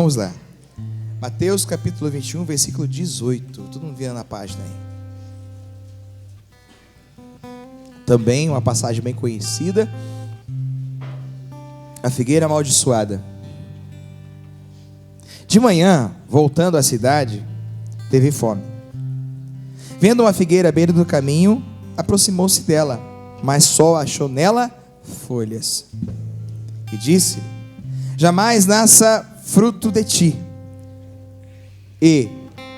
Vamos lá. Mateus capítulo 21, versículo 18. Todo mundo vendo na página aí. Também uma passagem bem conhecida. A figueira amaldiçoada. De manhã, voltando à cidade, teve fome. Vendo uma figueira à beira do caminho, aproximou-se dela, mas só achou nela folhas. E disse: jamais nasça fruto de ti. E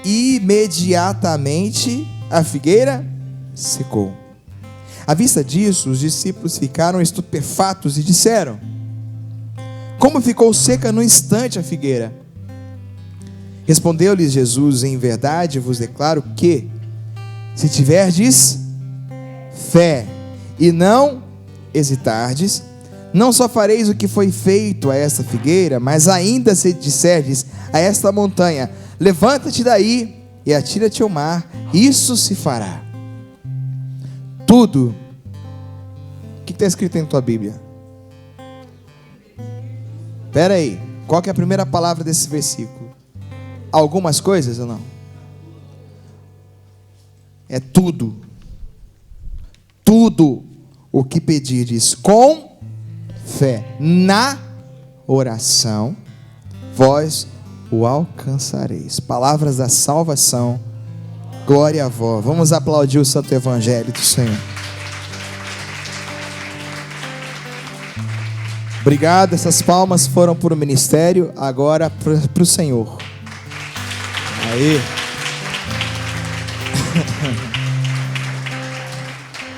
imediatamente a figueira secou. À vista disso, os discípulos ficaram estupefatos e disseram: como ficou seca no instante a figueira? Respondeu-lhes Jesus: em verdade vos declaro que, se tiverdes fé e não hesitardes, não só fareis o que foi feito a esta figueira, mas ainda se disserdes a esta montanha: levanta-te daí e atira-te ao mar, isso se fará. Tudo. O que está escrito em tua Bíblia? Espera aí, qual que é a primeira palavra desse versículo? Algumas coisas ou não? É tudo. Tudo o que pedires com fé na oração, vós o alcançareis. Palavras da salvação. Glória a vós. Vamos aplaudir o Santo Evangelho do Senhor. Obrigado, essas palmas foram para o ministério, agora para o Senhor. Aí.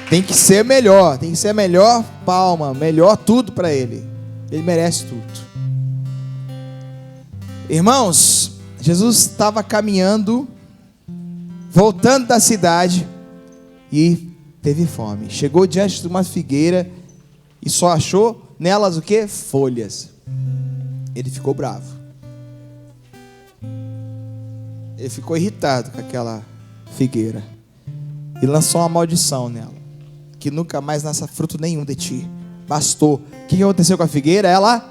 Tem que ser melhor, tem que ser melhor palma, melhor tudo para Ele. Ele merece tudo. Irmãos, Jesus estava caminhando, voltando da cidade e teve fome. Chegou diante de uma figueira e só achou nelas o que? Folhas. Ele ficou bravo. Ele ficou irritado com aquela figueira e lançou uma maldição nela: que nunca mais nasça fruto nenhum de ti. Bastou. O que aconteceu com a figueira? Ela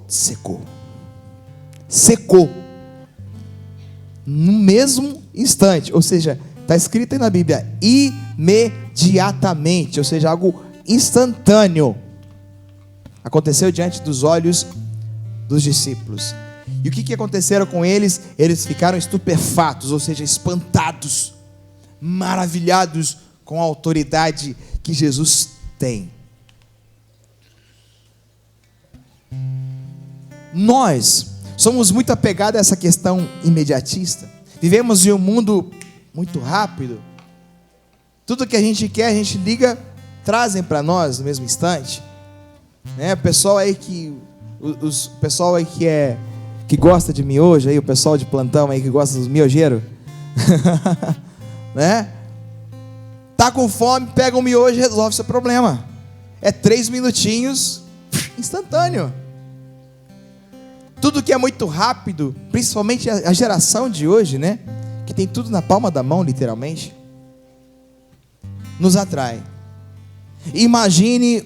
secou. Secou. No mesmo instante. Ou seja, está escrito aí na Bíblia: imediatamente. Ou seja, algo instantâneo. Aconteceu diante dos olhos dos discípulos. E o que aconteceu com eles? Eles ficaram estupefatos, ou seja, espantados, maravilhados com a autoridade que Jesus tem. Nós somos muito apegados a essa questão imediatista. Vivemos em um mundo muito rápido. Tudo que a gente quer, a gente liga, trazem para nós no mesmo instante. O pessoal aí que pessoal aí que gosta de miojo, aí, o pessoal de plantão aí que gosta dos miojeiros, né? Tá com fome, pega um miojo e resolve seu problema. É 3 minutinhos, instantâneo. Tudo que é muito rápido, principalmente a geração de hoje, né? Que tem tudo na palma da mão, literalmente, nos atrai. Imagine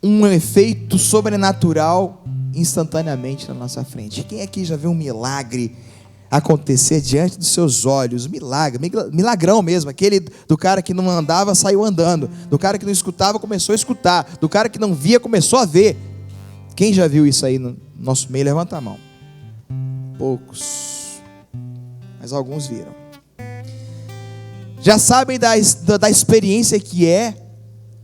um efeito sobrenatural instantaneamente na nossa frente. Quem aqui já viu um milagre acontecer diante dos seus olhos? Milagrão mesmo, aquele do cara que não andava, saiu andando, do cara que não escutava, começou a escutar, do cara que não via, começou a ver. Quem já viu isso aí no nosso meio? Levanta a mão. Poucos, mas alguns viram. Já sabem da experiência que é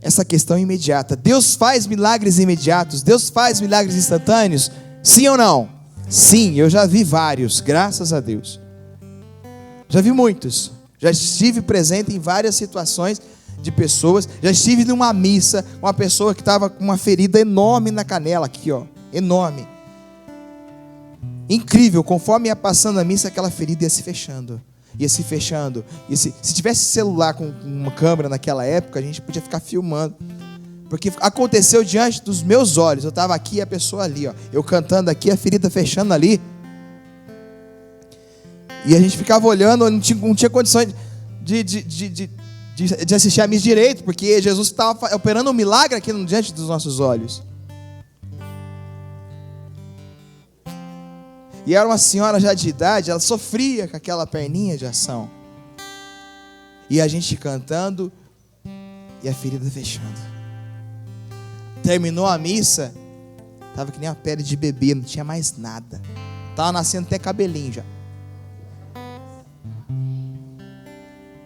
essa questão imediata. Deus faz milagres imediatos, Deus faz milagres instantâneos, sim ou não? Sim, eu já vi vários, graças a Deus. Já vi muitos. Já estive presente em várias situações de pessoas. Já estive numa missa, uma pessoa que estava com uma ferida enorme na canela, aqui ó, enorme. Incrível, conforme ia passando a missa, aquela ferida ia se fechando. Ia se fechando. Se tivesse celular com uma câmera naquela época, a gente podia ficar filmando. Porque aconteceu diante dos meus olhos. Eu estava aqui e a pessoa ali, ó. Eu cantando aqui, a ferida fechando ali. E a gente ficava olhando, não tinha condições de assistir a missa direito, porque Jesus estava operando um milagre aqui diante dos nossos olhos. E era uma senhora já de idade, ela sofria com aquela perninha de ação. E a gente cantando e a ferida fechando. Terminou a missa, estava que nem uma pele de bebê, não tinha mais nada. Estava nascendo até cabelinho já.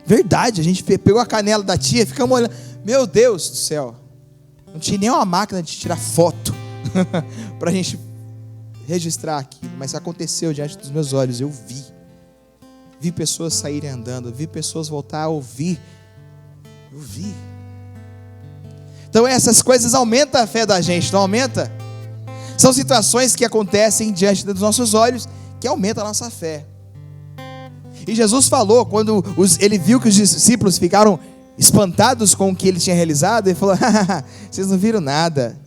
Verdade, a gente pegou a canela da tia, ficamos olhando. Meu Deus do céu. Não tinha nem uma máquina de tirar foto para a gente registrar aquilo. Mas aconteceu diante dos meus olhos, eu vi. Vi pessoas saírem andando, vi pessoas voltar a ouvir. Eu vi. Então essas coisas aumentam a fé da gente, não aumenta? São situações que acontecem diante dos nossos olhos que aumentam a nossa fé. E Jesus falou, quando ele viu que os discípulos ficaram espantados com o que ele tinha realizado, ele falou: vocês não viram nada.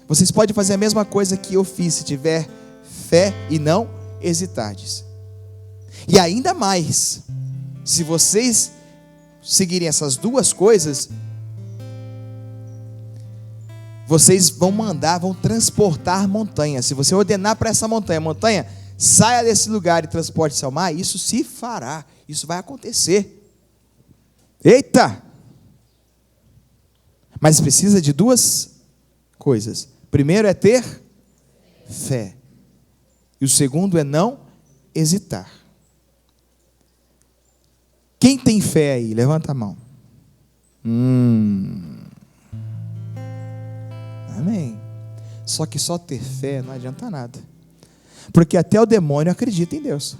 Vocês podem fazer a mesma coisa que eu fiz, se tiver fé e não hesitardes. E ainda mais, se vocês seguirem essas duas coisas, vocês vão transportar montanhas. Se você ordenar para essa montanha, saia desse lugar e transporte-se ao mar, isso se fará, isso vai acontecer. Eita! Mas precisa de duas coisas. Primeiro é ter fé. E o segundo é não hesitar. Quem tem fé aí? Levanta a mão. Amém. Só que só ter fé não adianta nada. Porque até o demônio acredita em Deus.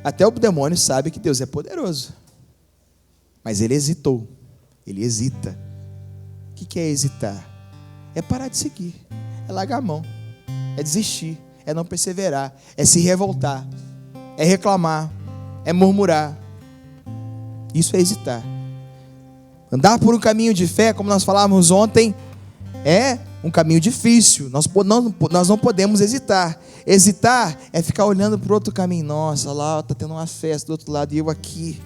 Até o demônio sabe que Deus é poderoso. Mas ele hesitou. Ele hesita. O que é hesitar? É parar de seguir. É largar a mão. É desistir. É não perseverar. É se revoltar. É reclamar. É murmurar. Isso é hesitar. Andar por um caminho de fé, como nós falávamos ontem, é um caminho difícil. Nós não podemos hesitar. Hesitar é ficar olhando para o outro caminho. Nossa, lá está tendo uma festa do outro lado e eu aqui.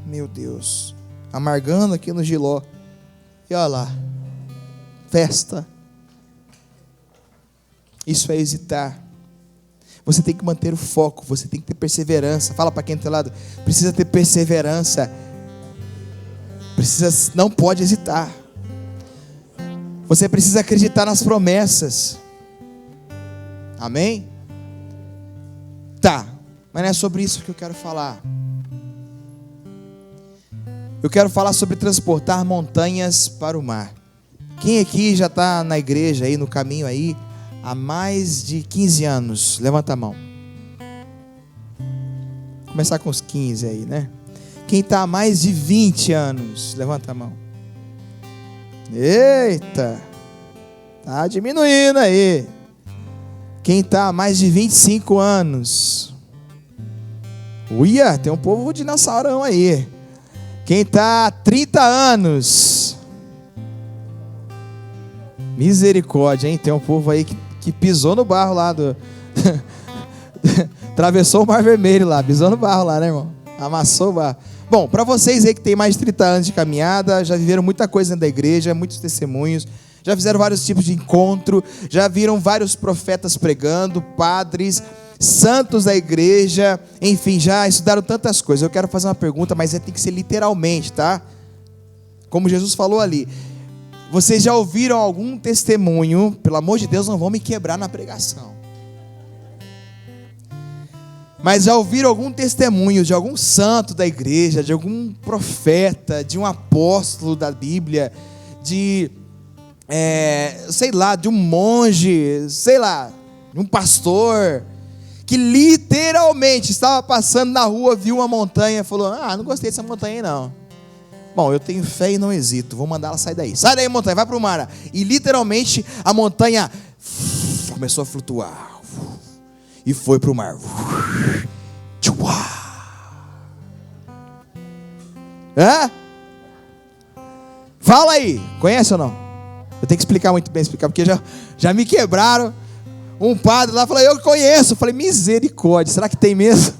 Meu Deus. Amargando aqui no Giló. E olha lá. Festa. Isso é hesitar. Você tem que manter o foco. Você tem que ter perseverança. Fala para quem está do lado. Precisa ter perseverança. Não pode hesitar. Você precisa acreditar nas promessas. Amém? Tá, mas não é sobre isso que eu quero falar. Eu quero falar sobre transportar montanhas para o mar. Quem aqui já está na igreja aí, no caminho aí, há mais de 15 anos? Levanta a mão. Vou começar com os 15 aí, né? Quem está há mais de 20 anos? Levanta a mão. Eita! Tá diminuindo aí. Quem está há mais de 25 anos? Uia, tem um povo dinossaurão aí. Quem está há 30 anos? Misericórdia, hein? Tem um povo aí que pisou no barro lá do... Atravessou o Mar Vermelho lá, pisou no barro lá, né, irmão? Amassou o barro. Bom, para vocês aí que tem mais de 30 anos de caminhada, já viveram muita coisa dentro da igreja, muitos testemunhos, já fizeram vários tipos de encontro, já viram vários profetas pregando, padres, santos da igreja, enfim, já estudaram tantas coisas. Eu quero fazer uma pergunta, mas tem que ser literalmente, tá? Como Jesus falou ali. Vocês já ouviram algum testemunho? Pelo amor de Deus, não vão me quebrar na pregação. Mas já ouviram algum testemunho de algum santo da igreja, de algum profeta, de um apóstolo da Bíblia, de, sei lá, de um monge, sei lá, de um pastor, que literalmente estava passando na rua, viu uma montanha e falou: não gostei dessa montanha aí não. Bom, eu tenho fé e não hesito, vou mandar ela sair daí. Sai daí, montanha, vai para o mar. E literalmente a montanha começou a flutuar. E foi para o mar. Fala aí, conhece ou não? Eu tenho que explicar muito bem, porque já me quebraram. Um padre lá falou: eu conheço. Eu falei: misericórdia, será que tem mesmo?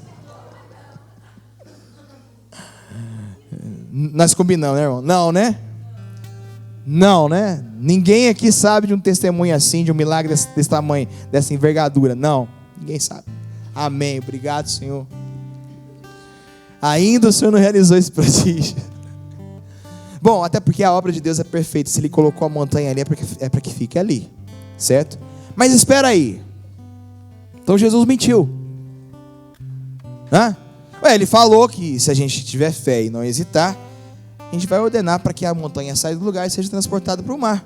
Nós combinamos, né, irmão? Não, né? Não, né? Ninguém aqui sabe de um testemunho assim, de um milagre desse tamanho, dessa envergadura. Não, ninguém sabe. Amém, obrigado, Senhor. Ainda o Senhor não realizou esse prodígio. Bom, até porque a obra de Deus é perfeita. Se Ele colocou a montanha ali, é para que fique ali, certo? Mas espera aí. Então Jesus mentiu. Ele falou que se a gente tiver fé e não hesitar, a gente vai ordenar para que a montanha saia do lugar e seja transportada para o mar.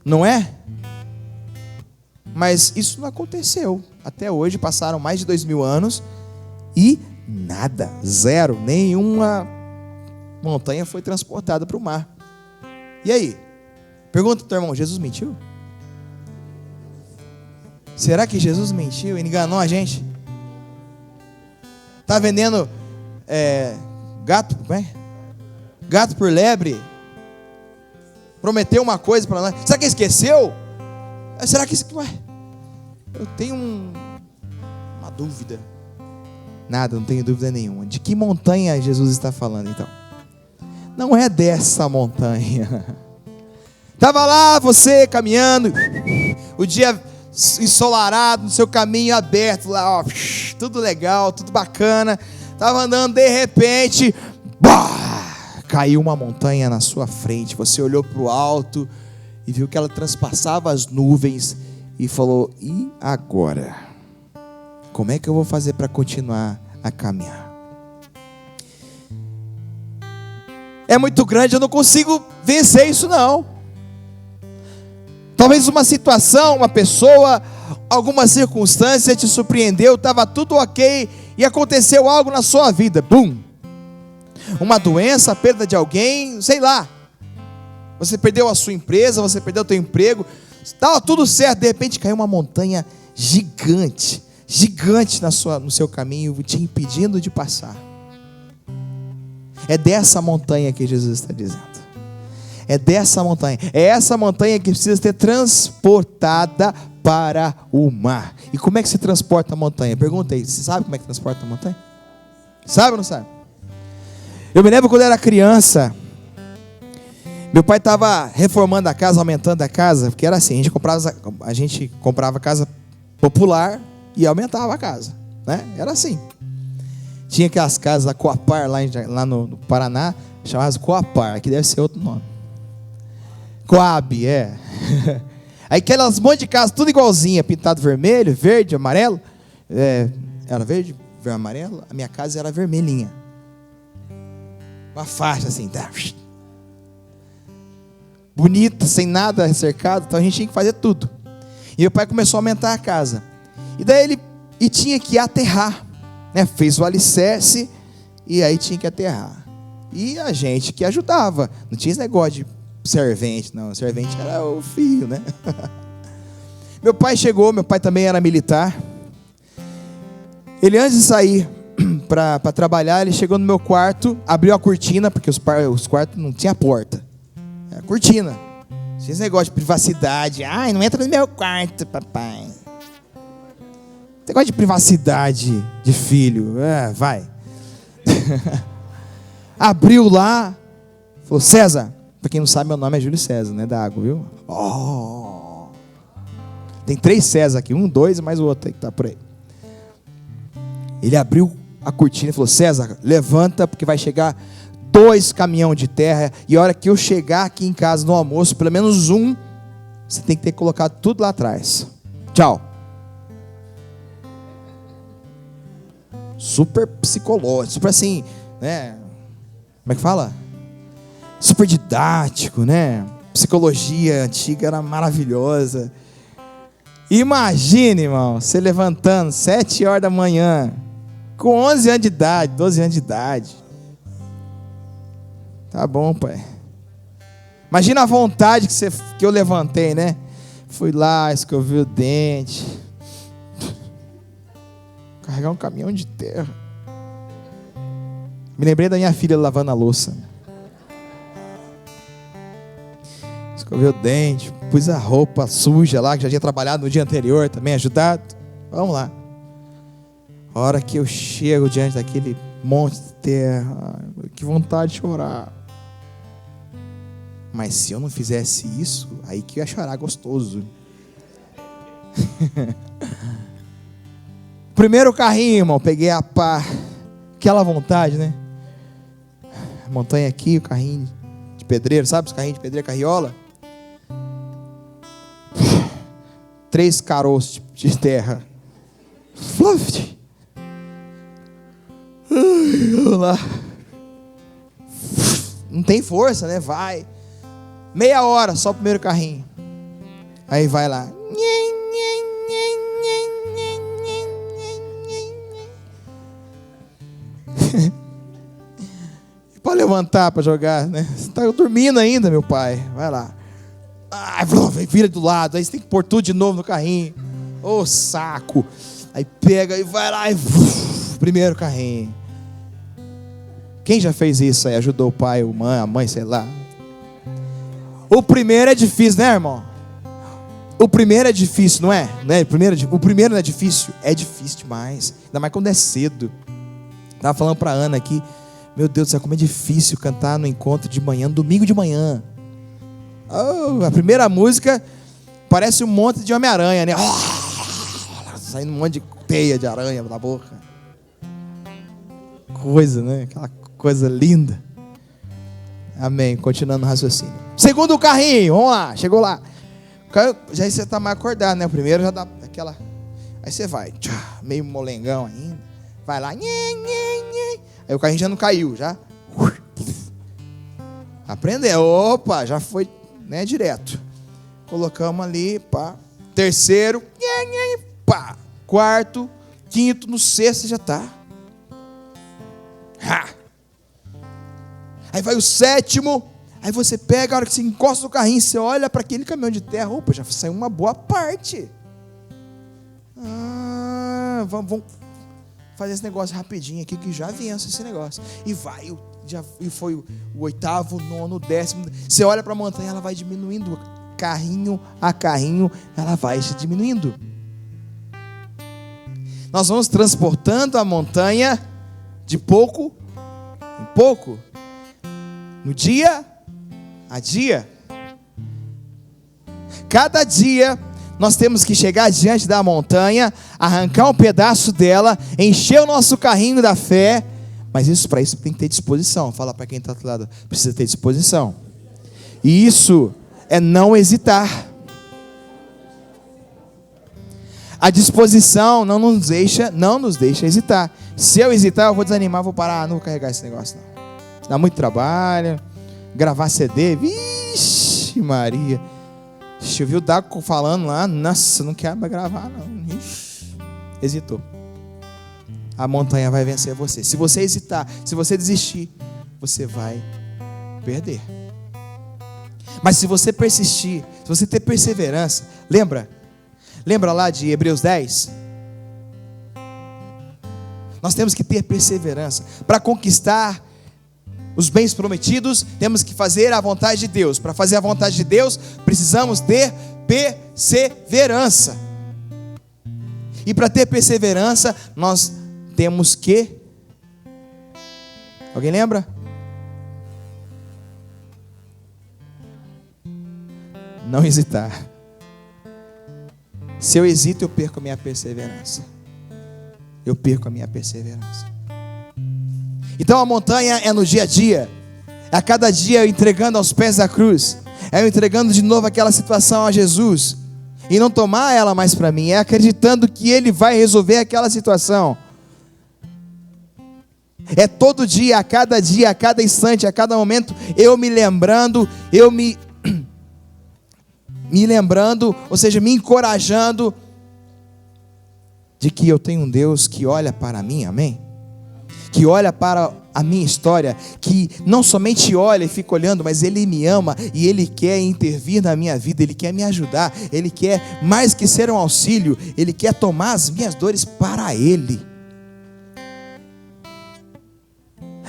Não é? Mas isso não aconteceu. Até hoje passaram mais de 2000 anos e nada, zero, nenhuma montanha foi transportada para o mar. E aí? Pergunta para o teu irmão, Jesus mentiu? Será que Jesus mentiu e enganou a gente? Está vendendo gato, como é? Gato por lebre? Prometeu uma coisa para nós. Será que esqueceu? Será que... Eu tenho uma dúvida. Nada, não tenho dúvida nenhuma. De que montanha Jesus está falando então? Não é dessa montanha. Estava lá você caminhando, o dia ensolarado, no seu caminho aberto lá, ó, tudo legal, tudo bacana. Estava andando, de repente, caiu uma montanha na sua frente. Você olhou para o alto e viu que ela transpassava as nuvens e falou: e agora? Como é que eu vou fazer para continuar a caminhar? É muito grande, eu não consigo vencer isso não. Talvez uma situação, uma pessoa, alguma circunstância te surpreendeu, estava tudo ok e aconteceu algo na sua vida, bum! Uma doença, a perda de alguém, sei lá. Você perdeu a sua empresa, você perdeu o teu emprego, estava tudo certo, de repente caiu uma montanha gigante no seu caminho, te impedindo de passar. É dessa montanha que Jesus está dizendo. É dessa montanha. É essa montanha que precisa ser transportada para o mar. E como é que se transporta a montanha? Pergunta aí, você sabe como é que transporta a montanha? Sabe ou não sabe? Eu me lembro quando eu era criança, meu pai estava reformando a casa, aumentando a casa, porque era assim, a gente comprava casa popular e aumentava a casa, né? Era assim. Tinha aquelas casas da Coapar lá no Paraná, chamadas Coapar, aqui deve ser outro nome. Coab, é. Aí aquelas monte de casas, tudo igualzinha, pintado vermelho, verde, amarelo. Era verde, amarelo, a minha casa era vermelhinha. Uma faixa assim, tá? Bonita, sem nada cercado, então a gente tinha que fazer tudo. E meu pai começou a aumentar a casa. E daí ele tinha que aterrar, né? Fez o alicerce e aí tinha que aterrar. E a gente que ajudava, não tinha esse negócio de servente, não, o servente era o filho, né? Meu pai chegou, meu pai também era militar. Ele, antes de sair para trabalhar, ele chegou no meu quarto, abriu a cortina, porque os quartos não tinha porta, era cortina. Tinha esse negócio de privacidade. Ai, não entra no meu quarto, papai. Esse negócio de privacidade de filho, vai. Abriu lá, falou: César. Para quem não sabe, meu nome é Júlio César, né? Da água, viu? Tem 3 César aqui, 1, 2 e mais o outro aí que tá por aí. Ele abriu a cortina e falou: César, levanta, porque vai chegar 2 caminhões de terra, e a hora que eu chegar aqui em casa no almoço, pelo menos um, você tem que ter colocado tudo lá atrás. Tchau. Super psicológico, super assim, né? Como é que fala? Super didático, né? Psicologia antiga era maravilhosa. Imagine, irmão, você levantando 7 horas da manhã, com 11 anos de idade, 12 anos de idade. Tá bom, pai. Imagina a vontade que eu levantei, né? Fui lá, escovei o dente, carregar um caminhão de terra. Me lembrei da minha filha lavando a louça. Escovei o dente, pus a roupa suja lá, que já tinha trabalhado no dia anterior também, ajudado. Vamos lá. A hora que eu chego diante daquele monte de terra, que vontade de chorar. Mas se eu não fizesse isso, aí que eu ia chorar gostoso. Primeiro carrinho, irmão, peguei a pá, aquela vontade, né? A montanha aqui, o carrinho de pedreiro, sabe os carrinhos de pedreiro, carriola? 3 caroços de terra. Fluff. Vamos lá. Não tem força, né? Vai. Meia hora, só o primeiro carrinho. Aí vai lá. Pode levantar para jogar, né? Você está dormindo ainda, meu pai. Vai lá. Vira do lado. Aí você tem que pôr tudo de novo no carrinho. Ô, saco. Aí pega e vai lá e primeiro carrinho. Quem já fez isso aí? Ajudou o pai, a mãe, sei lá. O primeiro é difícil, né, irmão? O primeiro é difícil, não é? O primeiro não é difícil? É difícil demais. Ainda mais quando é cedo. Estava falando para a Ana aqui. Meu Deus do céu, como é difícil cantar no encontro de manhã, domingo de manhã. Oh, a primeira música parece um monte de Homem-Aranha, né? Saindo um monte de teia de aranha da boca. Coisa, né? Aquela coisa linda. Amém. Continuando o raciocínio. Segundo carrinho, vamos lá, chegou lá. Já você está mais acordado, né? O primeiro já dá aquela. Aí você vai, meio molengão ainda. Vai lá. Aí o carrinho já não caiu, já. Aprendeu. Opa, já foi, né, direto. Colocamos ali, pá. Terceiro, pá. Quarto, quinto, no sexto já tá. Aí vai o sétimo. Aí você pega, a hora que você encosta no carrinho, você olha para aquele caminhão de terra. Opa, já saiu uma boa parte. Vamos fazer esse negócio rapidinho aqui, que já vence esse negócio. E vai, e foi o 8º, 9º, 10º. Você olha para a montanha, ela vai diminuindo. Carrinho a carrinho, ela vai se diminuindo. Nós vamos transportando a montanha de pouco em pouco. No dia a dia. Cada dia nós temos que chegar diante da montanha, arrancar um pedaço dela, encher o nosso carrinho da fé. Mas para isso tem que ter disposição. Fala para quem está do outro lado, precisa ter disposição. E isso é não hesitar. A disposição não nos deixa hesitar. Se eu hesitar, eu vou desanimar, vou parar, não vou carregar esse negócio não. Dá muito trabalho. Gravar CD, vixe Maria. Eu vi o Daco falando lá, nossa, não quero mais gravar não. Ixi, hesitou. A montanha vai vencer você. Se você hesitar, se você desistir, você vai perder. Mas se você persistir, se você ter perseverança, lembra lá de Hebreus 10? Nós temos que ter perseverança para conquistar os bens prometidos. Temos que fazer a vontade de Deus. Para fazer a vontade de Deus, precisamos ter perseverança. E para ter perseverança, nós temos que... Alguém lembra? Não hesitar. Se eu hesito, eu perco a minha perseverança. Eu perco a minha perseverança. Então a montanha é no dia a dia. É a cada dia eu entregando aos pés da cruz. É eu entregando de novo aquela situação a Jesus. E não tomar ela mais para mim. É acreditando que Ele vai resolver aquela situação. É todo dia, a cada instante, a cada momento, eu me lembrando, ou seja, me encorajando de que eu tenho um Deus que olha para mim, amém? Que olha para a minha história, que não somente olha e fica olhando, mas Ele me ama e Ele quer intervir na minha vida, Ele quer me ajudar, Ele quer mais que ser um auxílio, Ele quer tomar as minhas dores para Ele.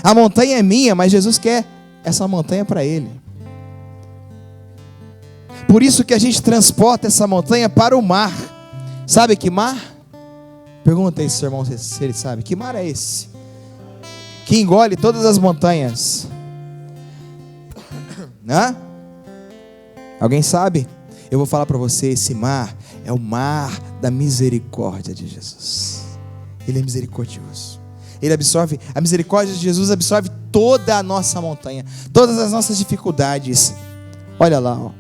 A montanha é minha, mas Jesus quer essa montanha para Ele. Por isso que a gente transporta essa montanha para o mar. Sabe que mar? Pergunta aí se seu irmão se ele sabe. Que mar é esse? Que engole todas as montanhas. Hã? Alguém sabe? Eu vou falar para você, esse mar é o mar da misericórdia de Jesus. Ele é misericordioso. Ele absorve, a misericórdia de Jesus absorve toda a nossa montanha, todas as nossas dificuldades. Olha lá, ó.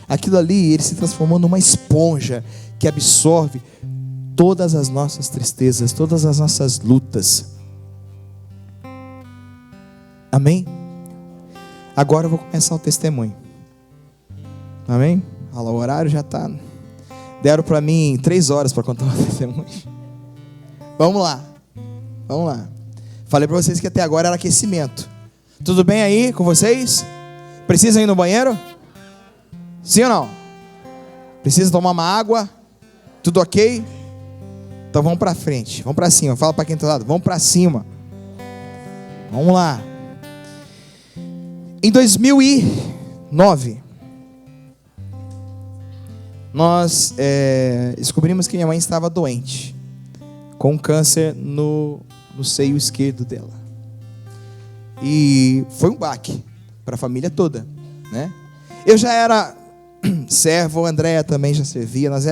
Aquilo ali, ele se transformou numa esponja que absorve todas as nossas tristezas, todas as nossas lutas. Amém? Agora eu vou começar o testemunho. Amém? Olha lá, o horário já está. Deram para mim 3 horas para contar o testemunho. Vamos lá. Vamos lá. Falei para vocês que até agora era aquecimento. Tudo bem aí com vocês? Precisam ir no banheiro? Sim ou não? Precisa tomar uma água? Tudo ok? Então vamos para frente. Vamos para cima. Fala para quem está do lado. Vamos para cima. Vamos lá. Em 2009, nós descobrimos que minha mãe estava doente, com câncer no seio esquerdo dela. E foi um baque para a família toda, né? Eu já era servo, a Andréia também já servia, nós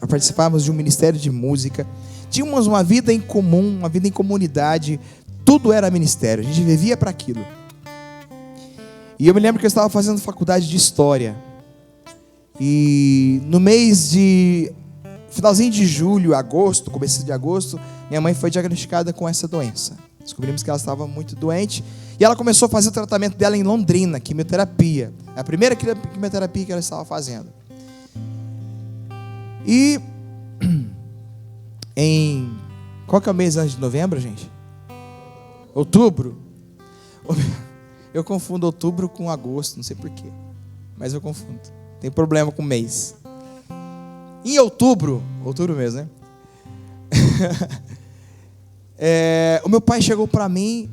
participávamos de um ministério de música, tínhamos uma vida em comum, uma vida em comunidade, tudo era ministério, a gente vivia para aquilo. E eu me lembro que eu estava fazendo faculdade de História, e no mês de finalzinho de julho, agosto, começo de agosto, minha mãe foi diagnosticada com essa doença. Descobrimos que ela estava muito doente e ela começou a fazer o tratamento dela em Londrina, quimioterapia. É a primeira quimioterapia que ela estava fazendo. E qual que é o mês antes de novembro, gente? Outubro. Eu confundo outubro com agosto, não sei porquê, mas eu confundo. Tem problema com mês. Em outubro mesmo, né? O meu pai chegou para mim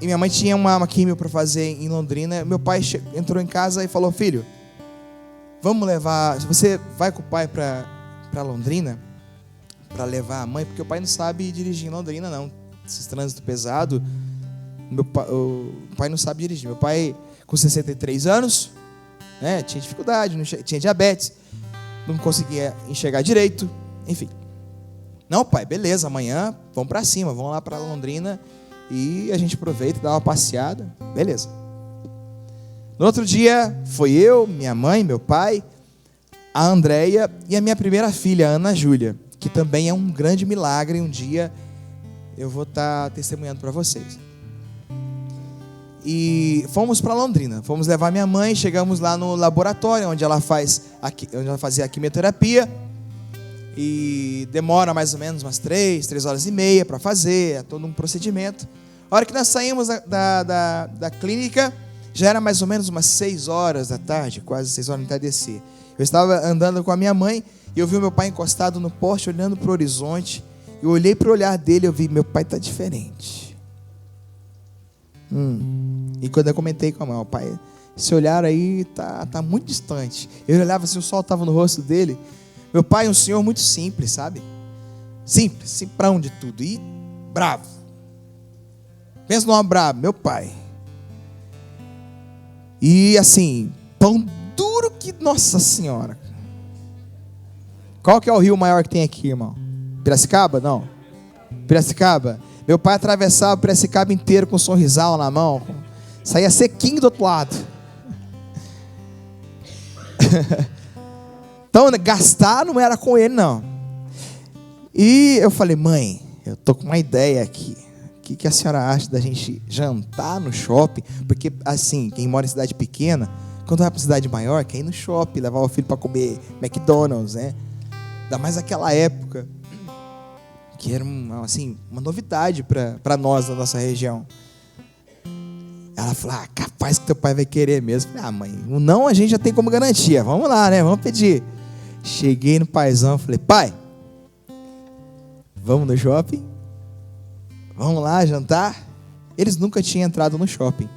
e minha mãe tinha uma quimio para fazer em Londrina. Meu pai entrou em casa e falou: filho, vamos levar, você vai com o pai para Londrina para levar a mãe, porque o pai não sabe dirigir em Londrina não, esses trânsito pesado. O pai não sabe dirigir. Meu pai com 63 anos, né, tinha dificuldade, tinha diabetes, não conseguia enxergar direito, enfim. Não, pai, beleza, amanhã vamos para cima, vamos lá para Londrina e a gente aproveita e dá uma passeada, beleza. No outro dia, foi eu, minha mãe, meu pai, a Andréia e a minha primeira filha, a Ana Júlia, que também é um grande milagre, um dia eu vou estar testemunhando para vocês. E fomos para Londrina, fomos levar minha mãe, chegamos lá no laboratório onde ela fazia a quimioterapia. E demora mais ou menos umas 3 horas e meia para fazer, é todo um procedimento. A hora que nós saímos da clínica, já era mais ou menos umas 6 horas da tarde, quase 6 horas, entardecer. Eu estava andando com a minha mãe e eu vi o meu pai encostado no poste, olhando para o horizonte. Eu olhei para o olhar dele e eu vi, meu pai está diferente. E quando eu comentei com a mãe, pai, esse olhar aí tá muito distante. Eu olhava assim, o sol estava no rosto dele. Meu pai é um senhor muito simples, sabe? Simples, simprão de tudo. E bravo. Pensa num homem bravo, meu pai. E assim, pão duro que... Nossa Senhora. Qual que é o rio maior que tem aqui, irmão? Piracicaba? Não. Piracicaba? Meu pai atravessava Piracicaba inteiro com um sorrisal na mão. Saía sequinho do outro lado. Então, gastar não era com ele, não. E eu falei, mãe, eu tô com uma ideia aqui. O que a senhora acha da gente jantar no shopping? Porque, assim, quem mora em cidade pequena, quando vai para cidade maior, quer ir no shopping, levar o filho para comer McDonald's, né? Ainda mais naquela época, que era uma novidade para nós, na nossa região. Ela falou, capaz que teu pai vai querer mesmo. Eu falei, mãe, o não a gente já tem como garantia. Vamos lá, né? Vamos pedir. Cheguei no paizão, falei, pai, vamos no shopping? Vamos lá jantar? Eles nunca tinham entrado no shopping.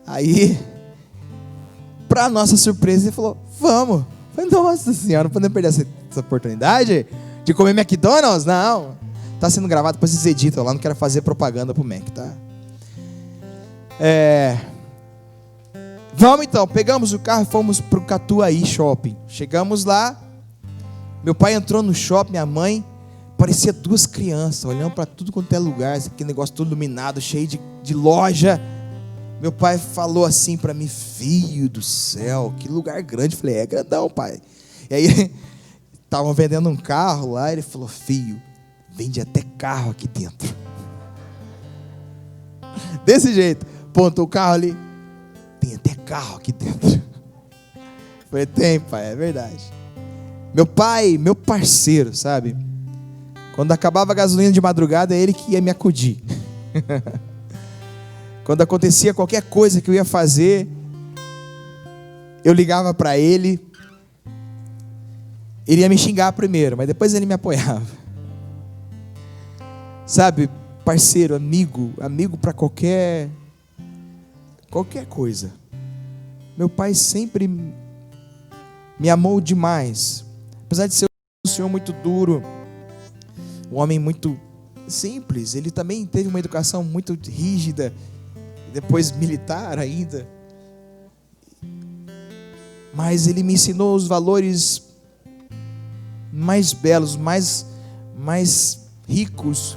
Aí, para nossa surpresa, ele falou, vamos. Eu falei, nossa senhora, não podemos perder essa oportunidade de comer McDonald's? Não. Tá sendo gravado, depois vocês editam lá, não quero fazer propaganda pro Mac, tá? Vamos então, pegamos o carro e fomos para o Catuaí Shopping. Chegamos lá, meu pai entrou no shopping, minha mãe, parecia duas crianças, olhando para tudo quanto é lugar, aquele negócio todo iluminado, cheio de loja. Meu pai falou assim para mim: filho do céu, que lugar grande. Eu falei: é grandão, pai. E aí, estavam vendendo um carro lá, ele falou: filho, vende até carro aqui dentro. Desse jeito, pontou o carro ali, tem até carro aqui dentro. Eu falei: tem, pai, é verdade. Meu pai, meu parceiro, sabe? Quando acabava a gasolina de madrugada, é ele que ia me acudir. Quando acontecia qualquer coisa que eu ia fazer, eu ligava para ele. Ele ia me xingar primeiro, mas depois ele me apoiava. Sabe, parceiro, amigo para qualquer coisa. Meu pai sempre me amou demais. Apesar de ser um senhor muito duro, um homem muito simples, ele também teve uma educação muito rígida, depois militar ainda. Mas ele me ensinou os valores mais belos, mais ricos,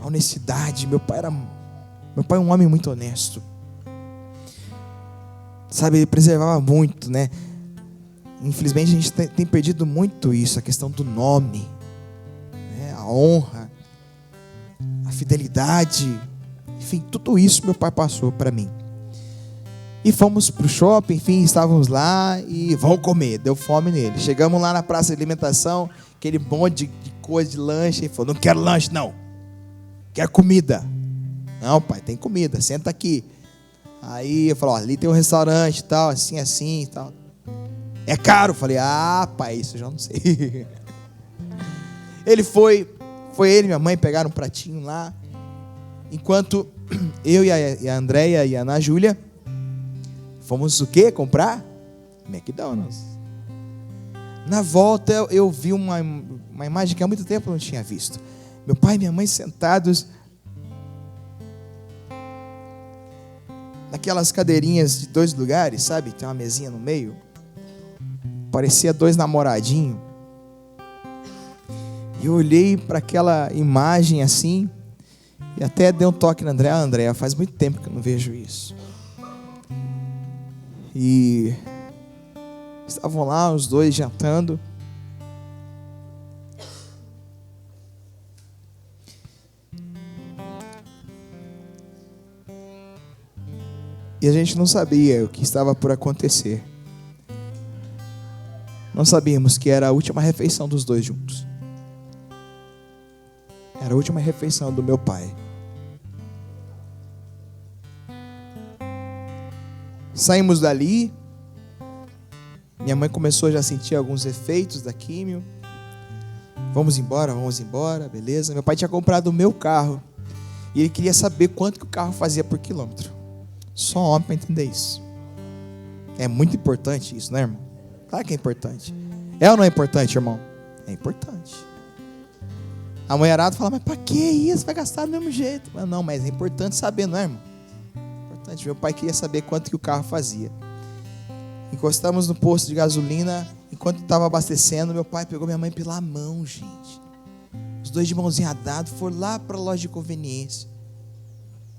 a honestidade. Meu pai é um homem muito honesto. Sabe, ele preservava muito, né? Infelizmente a gente tem perdido muito isso, a questão do nome, né? A honra, a fidelidade, enfim, tudo isso meu pai passou para mim. E fomos para o shopping, enfim, estávamos lá e vamos comer, deu fome nele. Chegamos lá na praça de alimentação, aquele monte de coisa de lanche. Ele falou: não quero lanche não, quero comida. Não, pai, tem comida, senta aqui. Aí eu falei: ó, ali tem um restaurante e tal, assim e tal. É caro? Eu falei: ah, pai, isso eu já não sei. Ele foi ele e minha mãe pegaram um pratinho lá. Enquanto eu e a Andréia e a Ana Júlia fomos o quê? Comprar? McDonald's. Na volta eu vi uma imagem que há muito tempo eu não tinha visto. Meu pai e minha mãe sentados naquelas cadeirinhas de 2 lugares, sabe? Tem uma mesinha no meio. Parecia 2 namoradinhos. E eu olhei para aquela imagem assim e até dei um toque na Andréia. Andréia, faz muito tempo que eu não vejo isso. E estavam lá os dois jantando. E a gente não sabia o que estava por acontecer. Não sabíamos que era a última refeição dos dois juntos. Era a última refeição do meu pai. Saímos dali. Minha mãe começou já a sentir alguns efeitos da químio. Vamos embora, beleza. Meu pai tinha comprado o meu carro. E ele queria saber quanto que o carro fazia por quilômetro. Só homem para entender isso. É muito importante isso, né, irmão? Claro que é importante. É ou não é importante, irmão? É importante. A mulherada fala: mas para que isso? Vai gastar do mesmo jeito. Mas é importante saber, não é, irmão? Importante. Meu pai queria saber quanto que o carro fazia. Encostamos no posto de gasolina. Enquanto estava abastecendo, meu pai pegou minha mãe pela mão, gente. Os dois de mãozinha dada foram lá para a loja de conveniência.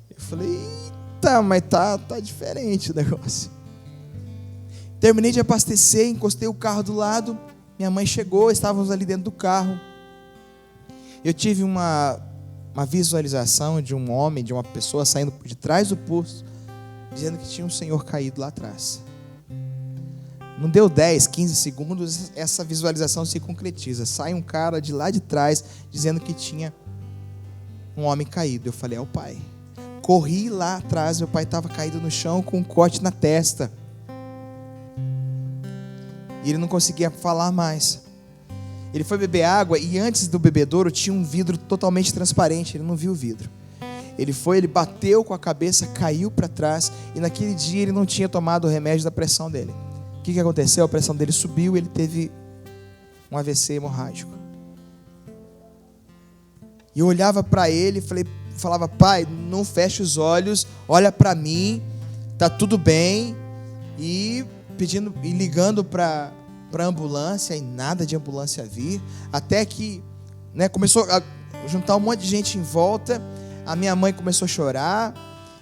Eu falei: eita, mas tá diferente o negócio. Terminei de abastecer, encostei o carro do lado. Minha mãe chegou, estávamos ali dentro do carro. Eu tive uma visualização de um homem, de uma pessoa saindo por detrás do posto, dizendo que tinha um senhor caído lá atrás. Não deu 10, 15 segundos, essa visualização se concretiza. Sai um cara de lá de trás, dizendo que tinha um homem caído. Eu falei: é o pai. Corri lá atrás, meu pai estava caído no chão com um corte na testa. E ele não conseguia falar mais. Ele foi beber água e antes do bebedouro tinha um vidro totalmente transparente. Ele não viu o vidro. Ele bateu com a cabeça, caiu para trás. E naquele dia ele não tinha tomado o remédio da pressão dele. O que aconteceu? A pressão dele subiu e ele teve um AVC hemorrágico. E eu olhava para ele e falava: pai, não feche os olhos, olha para mim, tá tudo bem. e pedindo e ligando para ambulância, e nada de ambulância vir, até que, né, começou a juntar um monte de gente em volta. A minha mãe começou a chorar,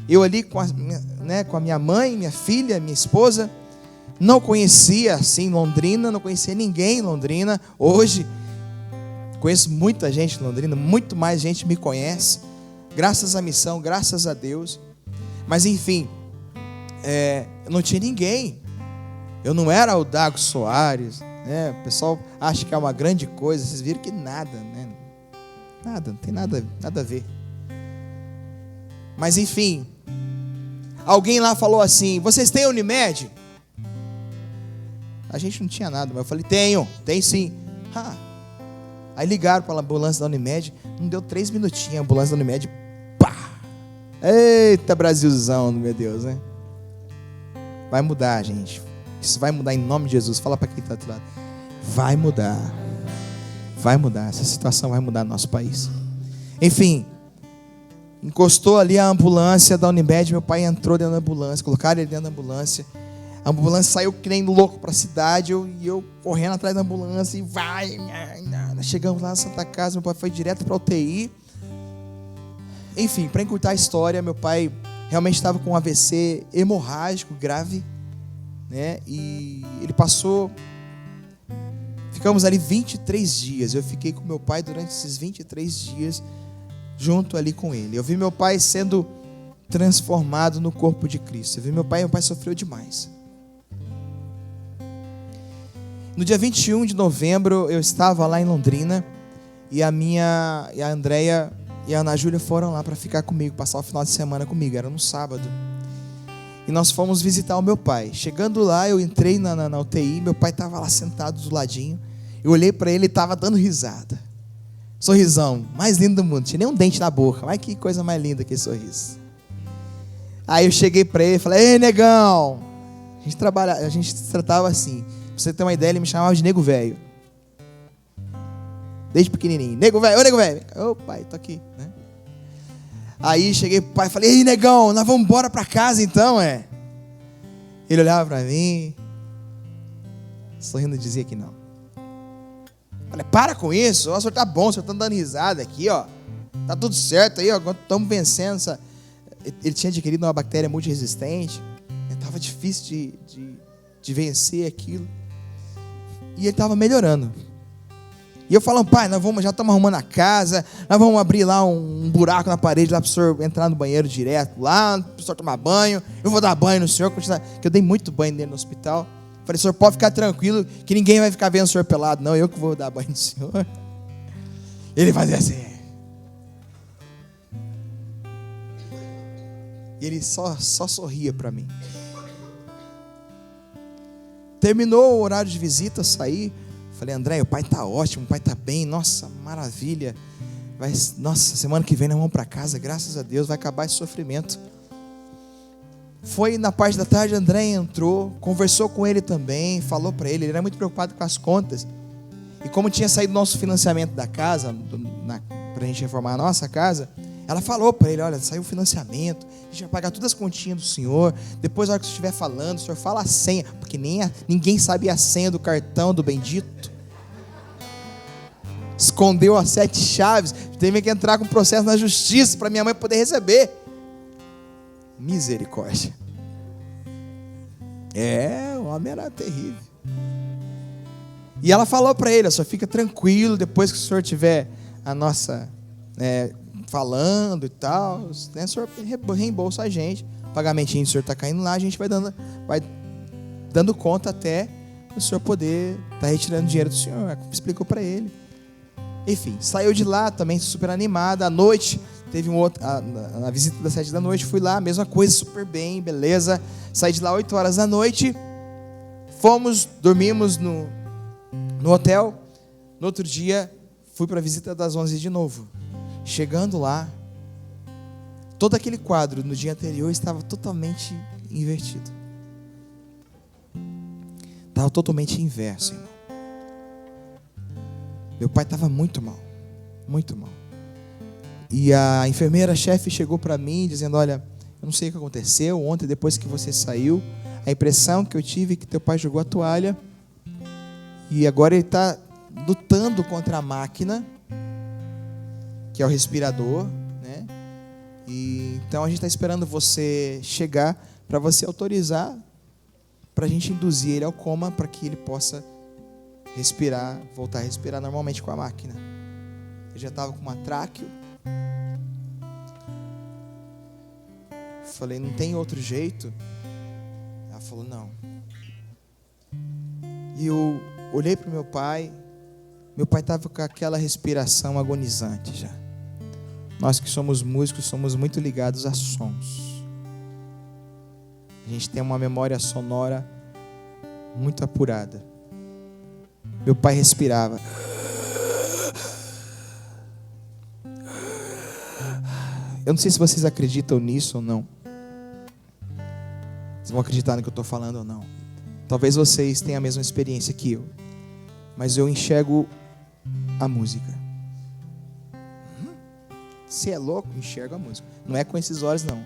eu ali com a minha mãe, minha filha, minha esposa. Não conhecia assim Londrina, não conhecia ninguém em Londrina. Hoje conheço muita gente em Londrina, muito mais gente me conhece, graças à missão, graças a Deus. Mas enfim, não tinha ninguém. Eu não era o Dago Soares, né? O pessoal acha que é uma grande coisa. Vocês viram que nada, né? Nada, não tem nada a ver. Mas enfim, alguém lá falou assim: vocês têm Unimed? A gente não tinha nada, mas eu falei: tenho sim. Aí ligaram para a ambulância da Unimed. Não deu 3 minutinhos, a ambulância da Unimed, pá! Eita, Brasilzão, meu Deus, né? Vai mudar, gente. Isso vai mudar em nome de Jesus. Fala para quem está do outro lado. Vai mudar. Vai mudar. Essa situação vai mudar no nosso país. Enfim, encostou ali a ambulância da Unimed. Meu pai entrou dentro da ambulância. Colocaram ele dentro da ambulância. A ambulância saiu que nem louco para a cidade. E eu correndo atrás da ambulância. E vai. Chegamos lá na Santa Casa. Meu pai foi direto para a UTI. Enfim, para encurtar a história, meu pai realmente estava com um AVC hemorrágico grave, né? E ele passou. Ficamos ali 23 dias. Eu fiquei com meu pai durante esses 23 dias, junto ali com ele. Eu vi meu pai sendo transformado no corpo de Cristo. Eu vi meu pai sofreu demais. No dia 21 de novembro, eu estava lá em Londrina, e a Andréia e a Ana Júlia foram lá para ficar comigo, passar o final de semana comigo. Era no sábado. E nós fomos visitar o meu pai. Chegando lá, eu entrei na UTI. Meu pai estava lá sentado do ladinho. Eu olhei para ele e estava dando risada. Sorrisão, mais lindo do mundo. Não tinha nem um dente na boca. Mas que coisa mais linda que esse sorriso. Aí eu cheguei para ele e falei: ei, negão. A gente se tratava assim. Pra você ter uma ideia, ele me chamava de nego velho. Desde pequenininho. Nego velho, ô nego velho. Ô pai, tô aqui, né? Aí cheguei pro pai e falei: ei, negão, nós vamos embora pra casa então, Ele olhava pra mim, sorrindo, dizia que não. Falei: para com isso, o senhor tá bom, o senhor tá dando risada aqui, ó. Tá tudo certo aí, ó, estamos vencendo essa... Ele tinha adquirido uma bactéria multiresistente, tava difícil de vencer aquilo. E ele tava melhorando. E eu falando: pai, já estamos arrumando a casa, nós vamos abrir lá um buraco na parede lá para o senhor entrar no banheiro direto lá, para o senhor tomar banho. Eu vou dar banho no senhor, que eu dei muito banho dele no hospital. Falei: senhor, pode ficar tranquilo, que ninguém vai ficar vendo o senhor pelado, não, eu que vou dar banho no senhor. Ele fazia assim. E ele só sorria para mim. Terminou o horário de visita, eu saí. Falei: André, o pai está ótimo, o pai está bem, nossa, maravilha. Nossa, semana que vem nós vamos para casa, graças a Deus, vai acabar esse sofrimento. Foi na parte da tarde, André entrou, conversou com ele também, falou para ele era muito preocupado com as contas. E como tinha saído nosso financiamento da casa, para a gente reformar a nossa casa, ela falou para ele: olha, saiu o financiamento, a gente vai pagar todas as continhas do senhor, depois na hora que você estiver falando, o senhor fala a senha, porque ninguém sabia a senha do cartão do bendito. Escondeu as 7 chaves, teve que entrar com processo na justiça para minha mãe poder receber. Misericórdia. O homem era terrível. E ela falou para ele: só fica tranquilo, depois que o senhor tiver a nossa falando e tal, né, o senhor reembolsa a gente, o pagamentinho do senhor está caindo lá, a gente vai dando conta até o senhor poder estar retirando dinheiro do senhor. Explicou para ele. Enfim, saiu de lá também super animada. À noite, teve na visita das 7 da noite, fui lá, mesma coisa, super bem, beleza. Saí de lá 8 horas da noite, dormimos no hotel. No outro dia, fui para a visita das 11 de novo. Chegando lá, todo aquele quadro no dia anterior estava totalmente invertido. Estava totalmente inverso, irmão. Meu pai estava muito mal, muito mal. E a enfermeira-chefe chegou para mim dizendo: olha, Eu não sei o que aconteceu ontem, depois que você saiu. A impressão que eu tive é que teu pai jogou a toalha. E agora ele está lutando contra a máquina, que é o respirador, né? E então a gente está esperando você chegar para você autorizar, para a gente induzir ele ao coma, para que ele possa respirar, voltar a respirar normalmente com a máquina. Ele já estava com uma tráqueo. Falei, não tem outro jeito? Ela falou, não. E eu olhei para o meu pai estava com aquela respiração agonizante já. Nós que somos músicos, somos muito ligados a sons. A gente tem uma memória sonora muito apurada. Meu pai respirava. Eu não sei se vocês acreditam nisso ou não. Vocês vão acreditar no que eu estou falando ou não. Talvez vocês tenham a mesma experiência que eu. Mas eu enxergo a música. Se é louco, enxergo a música. Não é com esses olhos, não.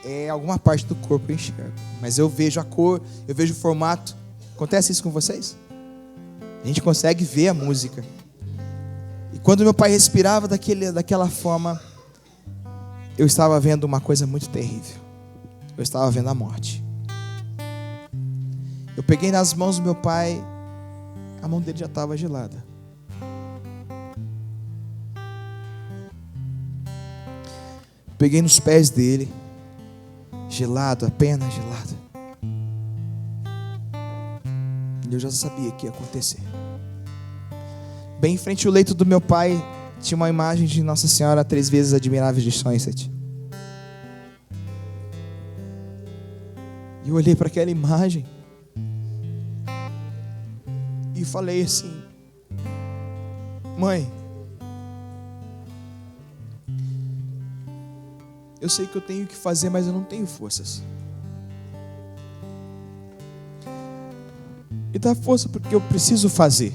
É alguma parte do corpo que eu enxergo. Mas eu vejo a cor, eu vejo o formato. Acontece isso com vocês? A gente consegue ver a música. E quando meu pai respirava daquela forma, eu estava vendo uma coisa muito terrível. Eu estava vendo a morte. Eu peguei nas mãos do meu pai, a mão dele já estava gelada. Peguei nos pés dele, gelado, apenas gelado. E eu já sabia que ia acontecer. Bem em frente ao leito do meu pai, tinha uma imagem de Nossa Senhora 3 vezes admirável de Somerset. E eu olhei para aquela imagem e falei assim: mãe, eu sei que eu tenho que fazer, mas eu não tenho forças. E dá força porque eu preciso fazer.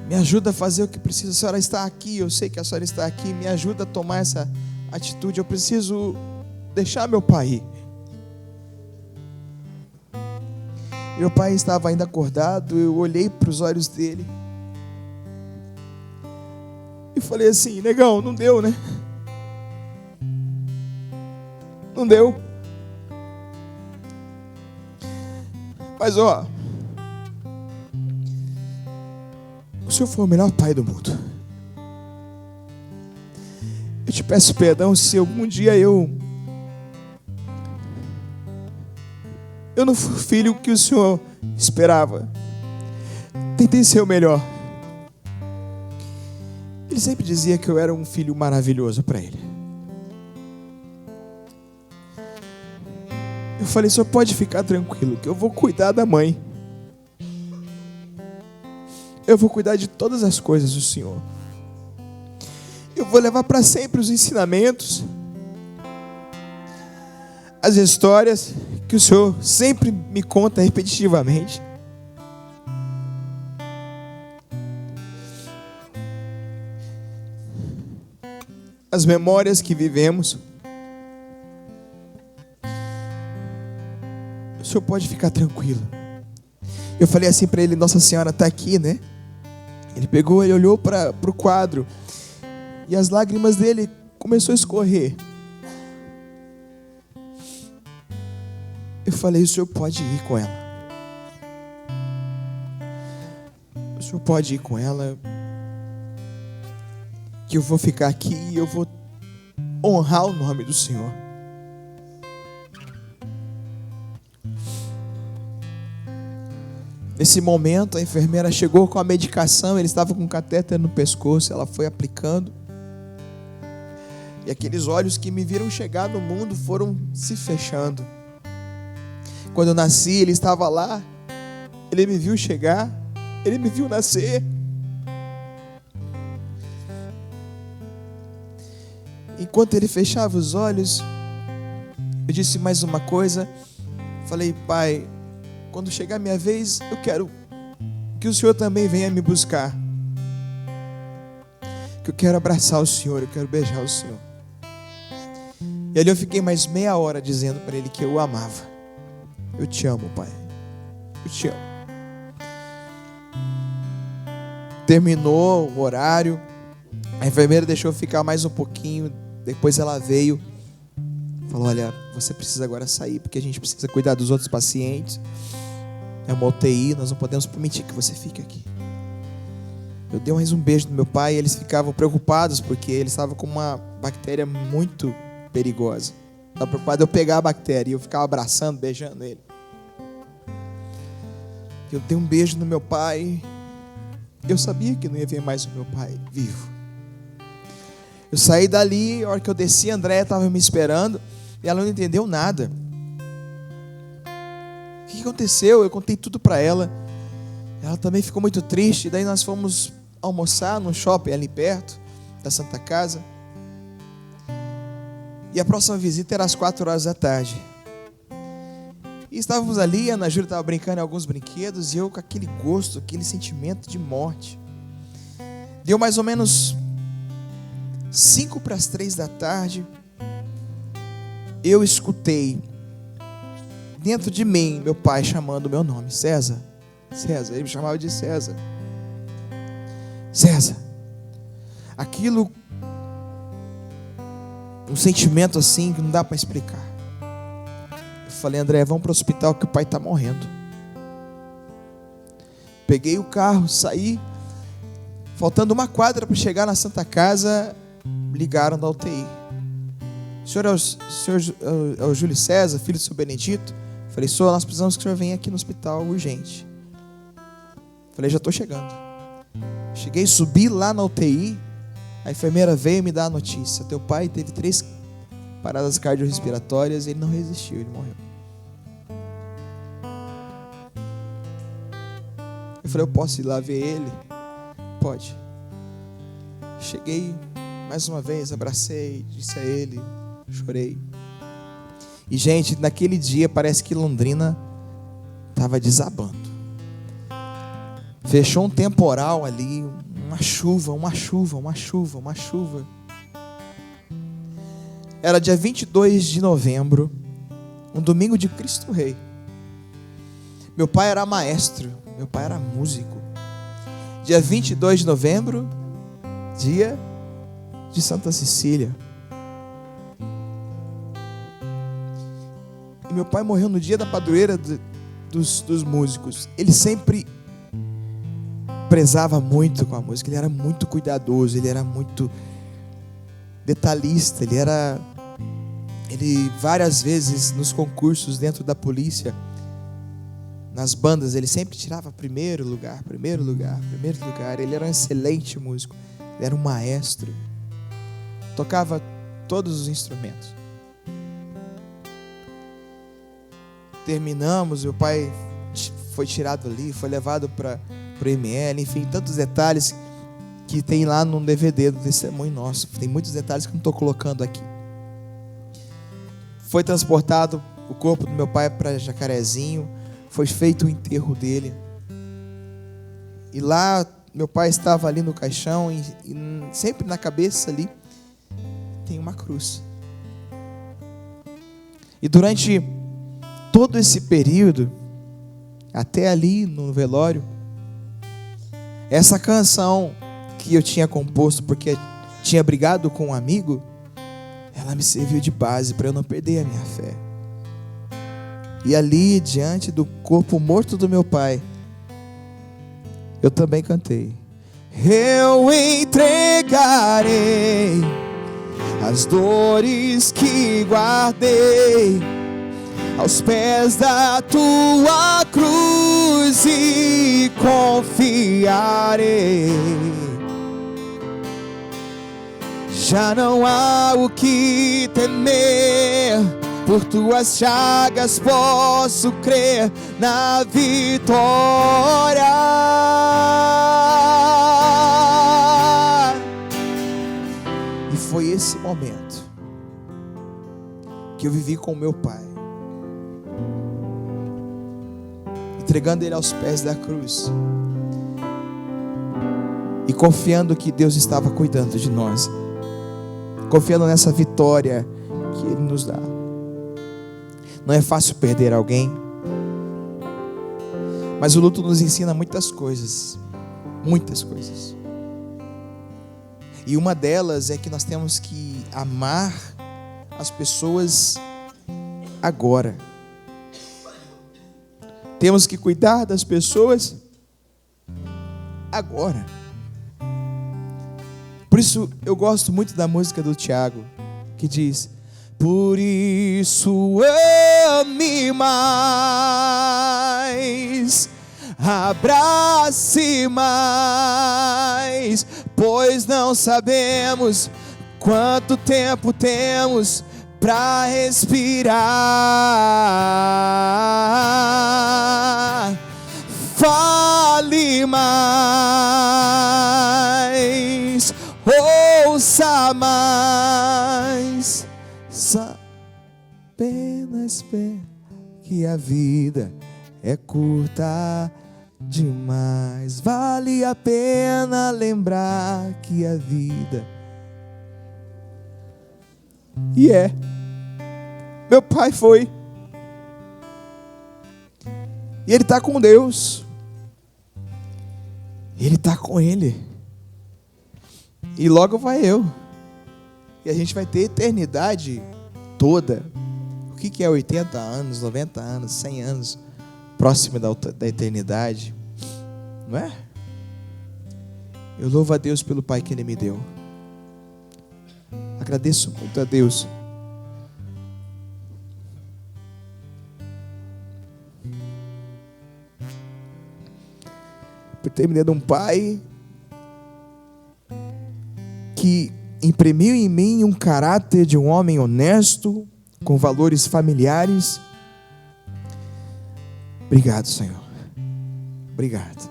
Me ajuda a fazer o que preciso. A senhora está aqui, eu sei que a senhora está aqui. Me ajuda a tomar essa atitude. Eu preciso deixar meu pai ir. Meu pai estava ainda acordado. Eu olhei para os olhos dele e falei assim: negão, não deu, né? Não deu. Mas ó, o senhor foi o melhor pai do mundo. Eu te peço perdão se algum dia eu não fui o filho que o senhor esperava. Tentei ser o melhor. Ele sempre dizia que eu era um filho maravilhoso para ele. Eu falei: o senhor pode ficar tranquilo, que eu vou cuidar da mãe. Eu vou cuidar de todas as coisas do senhor. Eu vou levar para sempre os ensinamentos, as histórias que o senhor sempre me conta repetitivamente. As memórias que vivemos. O senhor pode ficar tranquilo. Eu falei assim para ele: Nossa Senhora está aqui, né? Ele pegou, ele olhou para o quadro e as lágrimas dele começou a escorrer. Eu falei: o senhor pode ir com ela. O senhor pode ir com ela, que eu vou ficar aqui e eu vou honrar o nome do Senhor. Nesse momento, a enfermeira chegou com a medicação, ele estava com um catéter no pescoço, ela foi aplicando. E aqueles olhos que me viram chegar no mundo foram se fechando. Quando eu nasci, ele estava lá, ele me viu chegar, ele me viu nascer. Enquanto ele fechava os olhos, eu disse mais uma coisa. Falei: pai, quando chegar a minha vez, eu quero que o senhor também venha me buscar. que eu quero abraçar o Senhor, eu quero beijar o Senhor. E ali eu fiquei mais meia hora dizendo para ele que eu o amava. Eu te amo, pai. Eu te amo. Terminou o horário. A enfermeira deixou eu ficar mais um pouquinho. Depois ela veio. Falou, olha, você precisa agora sair, porque a gente precisa cuidar dos outros pacientes. É uma UTI, nós não podemos permitir que você fique aqui. Eu dei mais um beijo no meu pai e eles ficavam preocupados, porque ele estava com uma bactéria muito perigosa. Estava preocupado de eu pegar a bactéria e eu ficava abraçando, beijando ele. Eu dei um beijo no meu pai. Eu sabia que não ia ver mais o meu pai vivo. Eu saí dali, a hora que eu desci, a Andréia estava me esperando e ela não entendeu nada. O que aconteceu? Eu contei tudo para ela. Ela também ficou muito triste. Daí nós fomos almoçar num shopping ali perto da Santa Casa. E a próxima visita era às 4 horas da tarde. E estávamos ali, a Ana Júlia estava brincando em alguns brinquedos e eu com aquele gosto, aquele sentimento de morte. Deu mais ou menos 2:55 da tarde. Eu escutei dentro de mim meu pai chamando o meu nome, César. César, ele me chamava de César. César. Aquilo, um sentimento assim que não dá para explicar. Eu falei, André, vamos para o hospital que o pai está morrendo. Peguei o carro, saí. Faltando uma quadra para chegar na Santa Casa, ligaram da UTI. O senhor é o Júlio César, filho do seu Benedito? Falei, senhor, nós precisamos que o senhor venha aqui no hospital urgente. Falei, já estou chegando. Cheguei, subi lá na UTI. A enfermeira veio me dar a notícia. Teu pai teve 3 paradas cardiorrespiratórias e ele não resistiu, ele morreu. Eu falei, eu posso ir lá ver ele? Pode. Cheguei mais uma vez, abracei, disse a ele, chorei. E gente, naquele dia parece que Londrina estava desabando. Fechou um temporal ali, uma chuva. Era dia 22 de novembro, um domingo de Cristo Rei. Meu pai era maestro, meu pai era músico. Dia 22 de novembro, dia de Santa Cecília. E meu pai morreu no dia da padroeira dos músicos. Ele sempre prezava muito com a música, ele era muito cuidadoso, ele era muito detalhista, ele várias vezes nos concursos dentro da polícia, nas bandas, ele sempre tirava primeiro lugar, ele era um excelente músico, ele era um maestro, tocava todos os instrumentos. Terminamos, meu pai foi tirado ali, foi levado para o ML, enfim, tantos detalhes que tem lá no DVD do Testemunho Nosso. Tem muitos detalhes que eu não estou colocando aqui. Foi transportado o corpo do meu pai para Jacarezinho, foi feito o enterro dele. E lá, meu pai estava ali no caixão e sempre na cabeça ali tem uma cruz. E durante todo esse período, até ali no velório, essa canção que eu tinha composto porque tinha brigado com um amigo, ela me serviu de base para eu não perder a minha fé. E ali, diante do corpo morto do meu pai, eu também cantei. Eu entregarei as dores que guardei aos pés da tua cruz e confiarei. Já não há o que temer, por tuas chagas posso crer na vitória. E foi esse momento que eu vivi com meu pai, entregando ele aos pés da cruz. e confiando que Deus estava cuidando de nós, confiando nessa vitória que Ele nos dá. Não é fácil perder alguém, mas o luto nos ensina muitas coisas, muitas coisas. E uma delas é que nós temos que amar as pessoas agora. Temos que cuidar das pessoas agora. Por isso eu gosto muito da música do Tiago, que diz: por isso ame mais, abrace mais, pois não sabemos quanto tempo temos para respirar. Fale mais, ouça mais, apenas que a vida é curta demais. Vale a pena lembrar que a vida meu pai foi, e ele está com Deus, ele está com Ele, e logo vai eu, e a gente vai ter eternidade toda. O que é 80 anos, 90 anos, 100 anos, próximo da eternidade, não é? Eu louvo a Deus pelo Pai que Ele me deu. Agradeço muito a Deus por ter me dado um pai que imprimiu em mim um caráter de um homem honesto, com valores familiares. Obrigado, Senhor. Obrigado.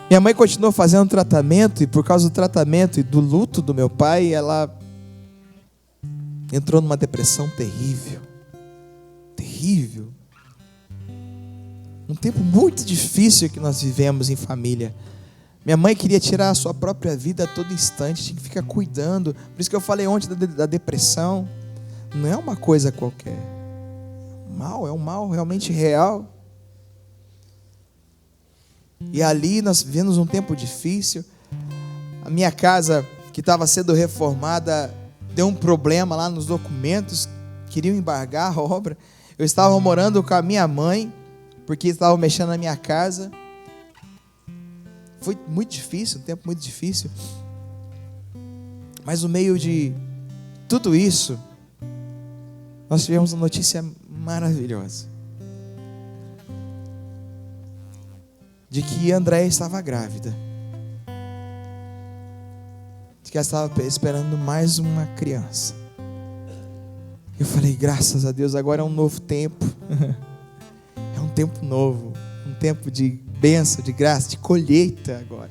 Minha mãe continuou fazendo tratamento, e por causa do tratamento e do luto do meu pai, ela entrou numa depressão terrível. Terrível. Um tempo muito difícil que nós vivemos em família. Minha mãe queria tirar a sua própria vida a todo instante, tinha que ficar cuidando. Por isso que eu falei ontem da depressão. Não é uma coisa qualquer. É um mal realmente real. E ali nós vivemos um tempo difícil. A minha casa, que estava sendo reformada, deu um problema lá nos documentos, queriam embargar a obra. Eu estava morando com a minha mãe, porque estavam mexendo na minha casa. Foi muito difícil, um tempo muito difícil. Mas no meio de tudo isso, nós tivemos uma notícia maravilhosa. De que Andréia estava grávida. De que ela estava esperando mais uma criança. Eu falei, graças a Deus, agora é um novo tempo. É um tempo novo. Um tempo de bênção, de graça, de colheita agora.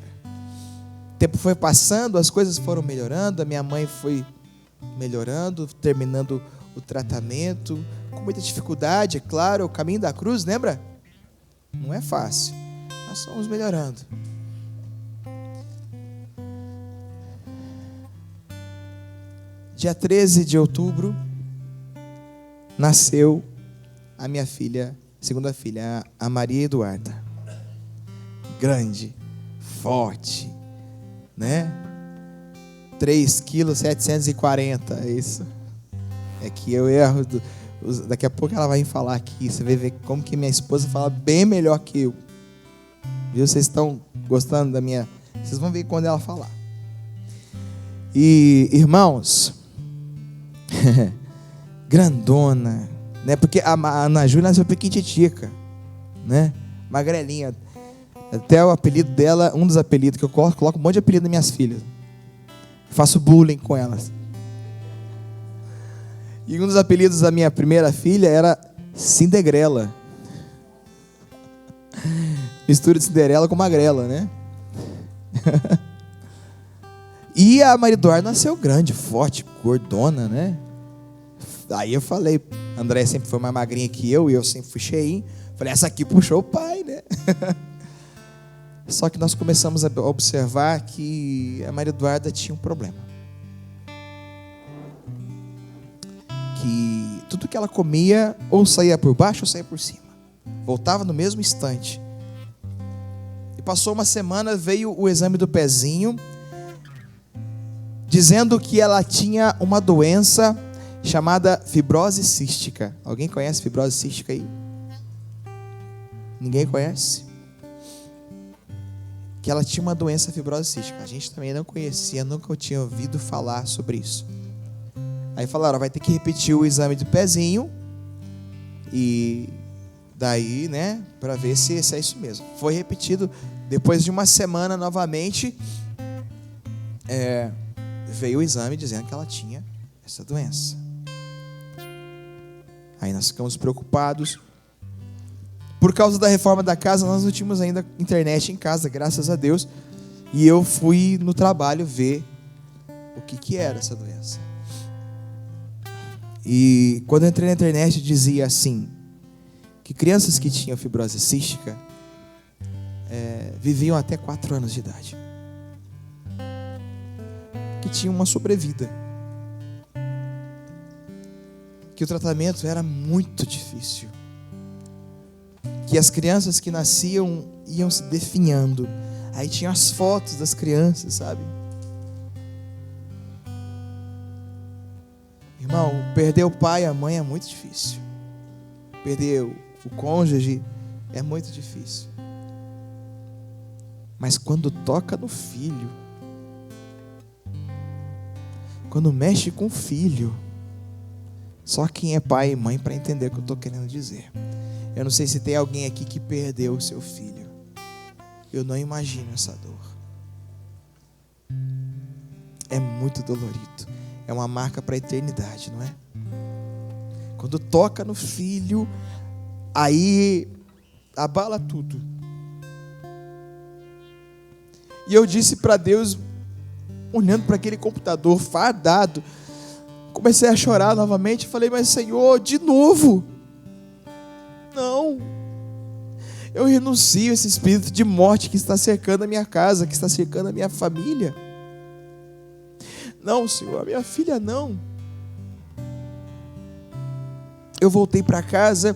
O tempo foi passando, as coisas foram melhorando, a minha mãe foi melhorando, terminando o tratamento, com muita dificuldade, é claro, o caminho da cruz, lembra? Não é fácil, nós estamos melhorando. Dia 13 de outubro, nasceu a minha filha, segunda filha, a Maria Eduarda. Grande, forte, né? 3,740 kg, é isso. É que eu erro, daqui a pouco ela vai falar aqui, você vai ver como que minha esposa fala bem melhor que eu. Viu? Vocês estão gostando da minha... Vocês vão ver quando ela falar. E, irmãos, grandona, né? Porque a Ana Júlia nasceu pequititica, né? Magrelinha. Até o apelido dela, um dos apelidos que eu coloco um monte de apelido nas minhas filhas. Faço bullying com elas. E um dos apelidos da minha primeira filha era Cinderela. Mistura de Cinderela com Magrela, né? E a Maria Eduarda nasceu grande, forte, gordona, né? Aí eu falei, a André sempre foi mais magrinha que eu, e eu sempre fui cheinho. Falei, essa aqui puxou o pai, né? Só que nós começamos a observar que a Maria Eduarda tinha um problema. Que tudo que ela comia ou saía por baixo ou saía por cima. Voltava no mesmo instante. E passou uma semana, veio o exame do pezinho, dizendo que ela tinha uma doença chamada fibrose cística. Alguém conhece fibrose cística aí? Ninguém conhece? Que ela tinha uma doença fibrose cística. A gente também não conhecia, nunca tinha ouvido falar sobre isso. Aí falaram, vai ter que repetir o exame do pezinho e daí, né, para ver se é isso mesmo. Foi repetido. Depois de uma semana novamente, veio o exame dizendo que ela tinha essa doença. Aí nós ficamos preocupados. Por causa da reforma da casa, nós não tínhamos ainda internet em casa, graças a Deus. E eu fui no trabalho ver o que era essa doença. E quando eu entrei na internet, dizia assim, que crianças que tinham fibrose cística viviam até 4 anos de idade. Que tinham uma sobrevida. Que o tratamento era muito difícil. Que as crianças que nasciam iam se definhando. Aí tinha as fotos das crianças, sabe? Irmão, perder o pai e a mãe é muito difícil. Perder o cônjuge é muito difícil. Mas quando toca no filho, quando mexe com o filho, só quem é pai e mãe para entender o que eu estou querendo dizer. Eu não sei se tem alguém aqui que perdeu o seu filho. Eu não imagino essa dor. É muito dolorido. É uma marca para a eternidade, não é? Quando toca no filho, aí abala tudo. E eu disse para Deus, olhando para aquele computador fardado, comecei a chorar novamente. Falei, mas Senhor, de novo? Não, eu renuncio a esse espírito de morte que está cercando a minha casa, que está cercando a minha família. Não, Senhor, a minha filha não. Eu voltei para casa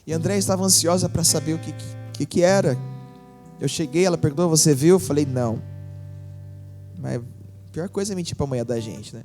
e a Andréia estava ansiosa para saber o que era. Eu cheguei, ela perguntou, você viu? Eu falei, não. Mas a pior coisa é mentir para a mulher da gente, né?